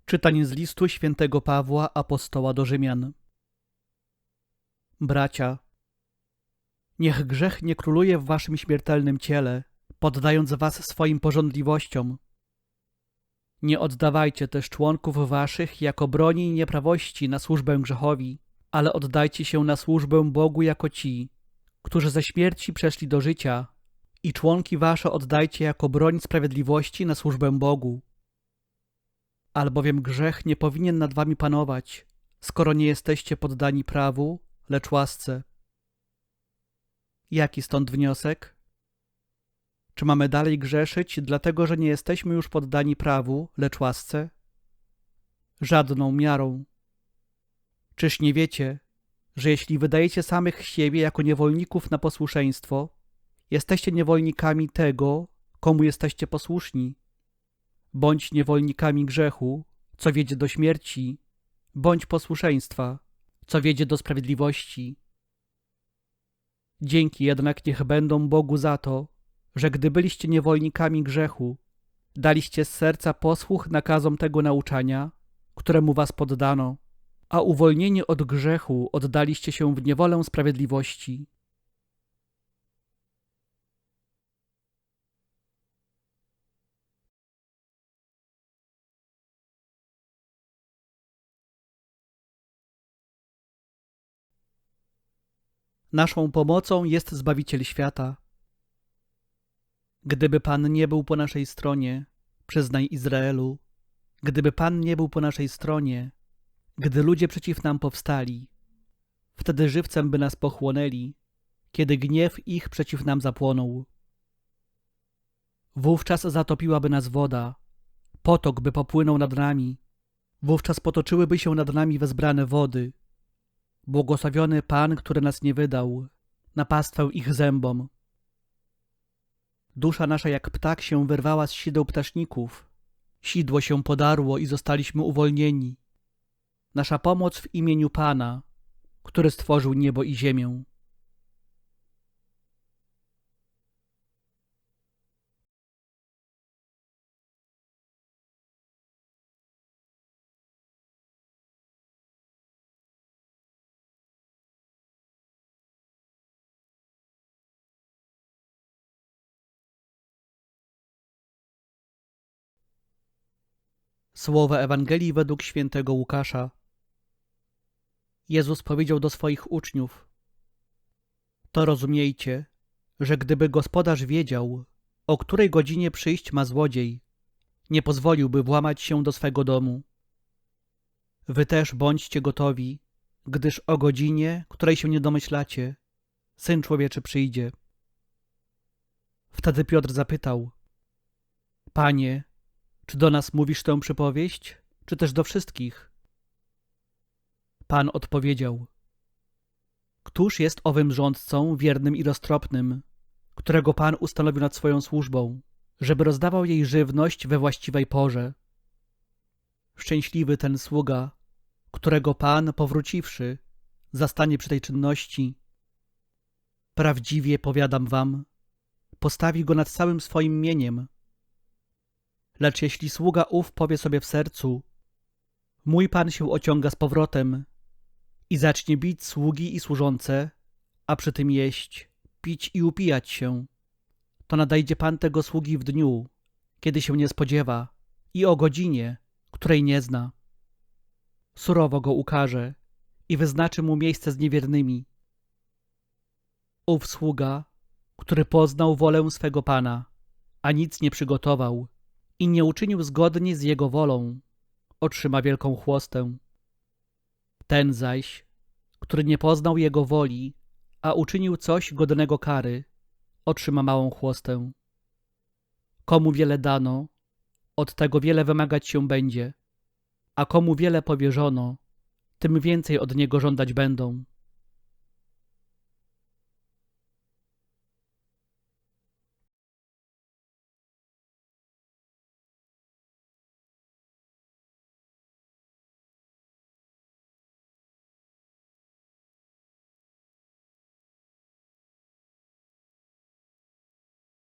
Czytanie z listu świętego Pawła, apostoła do Rzymian. Bracia, niech grzech nie króluje w waszym śmiertelnym ciele, poddając was swoim pożądliwościom. Nie oddawajcie też członków waszych jako broni nieprawości na służbę grzechowi, ale oddajcie się na służbę Bogu jako ci, którzy ze śmierci przeszli do życia, i członki wasze oddajcie jako broń sprawiedliwości na służbę Bogu. Albowiem grzech nie powinien nad wami panować, skoro nie jesteście poddani prawu, lecz łasce. Jaki stąd wniosek? Czy mamy dalej grzeszyć, dlatego że nie jesteśmy już poddani prawu, lecz łasce? Żadną miarą. Czyż nie wiecie, że jeśli wydajecie samych siebie jako niewolników na posłuszeństwo, jesteście niewolnikami tego, komu jesteście posłuszni? Bądź niewolnikami grzechu, co wiedzie do śmierci, bądź posłuszeństwa, co wiedzie do sprawiedliwości. Dzięki jednak niech będą Bogu za to, że gdy byliście niewolnikami grzechu, daliście z serca posłuch nakazom tego nauczania, któremu was poddano, a uwolnieni od grzechu oddaliście się w niewolę sprawiedliwości. Naszą pomocą jest Zbawiciel świata. Gdyby Pan nie był po naszej stronie, przyznaj Izraelu, gdyby Pan nie był po naszej stronie, gdy ludzie przeciw nam powstali, wtedy żywcem by nas pochłonęli, kiedy gniew ich przeciw nam zapłonął. Wówczas zatopiłaby nas woda, potok by popłynął nad nami, wówczas potoczyłyby się nad nami wezbrane wody. Błogosławiony Pan, który nas nie wydał, na pastwę ich zębom. Dusza nasza jak ptak się wyrwała z sideł ptaszników, sidło się podarło i zostaliśmy uwolnieni. Nasza pomoc w imieniu Pana, który stworzył niebo i ziemię. Słowa Ewangelii według świętego Łukasza. Jezus powiedział do swoich uczniów: To rozumiejcie, że gdyby gospodarz wiedział, o której godzinie przyjść ma złodziej, nie pozwoliłby włamać się do swego domu. Wy też bądźcie gotowi, gdyż o godzinie, której się nie domyślacie, Syn Człowieczy przyjdzie. Wtedy Piotr zapytał: Panie, czy do nas mówisz tę przypowieść, czy też do wszystkich? Pan odpowiedział: Któż jest owym rządcą wiernym i roztropnym, którego Pan ustanowił nad swoją służbą, żeby rozdawał jej żywność we właściwej porze? Szczęśliwy ten sługa, którego Pan, powróciwszy, zastanie przy tej czynności. Prawdziwie powiadam wam, postawi go nad całym swoim mieniem. Lecz jeśli sługa ów powie sobie w sercu: Mój Pan się ociąga z powrotem, i zacznie bić sługi i służące, a przy tym jeść, pić i upijać się, to nadejdzie Pan tego sługi w dniu, kiedy się nie spodziewa, i o godzinie, której nie zna. Surowo go ukarze i wyznaczy mu miejsce z niewiernymi. Ów sługa, który poznał wolę swego Pana, a nic nie przygotował i nie uczynił zgodnie z jego wolą, otrzyma wielką chłostę. Ten zaś, który nie poznał jego woli, a uczynił coś godnego kary, otrzyma małą chłostę. Komu wiele dano, od tego wiele wymagać się będzie, a komu wiele powierzono, tym więcej od niego żądać będą.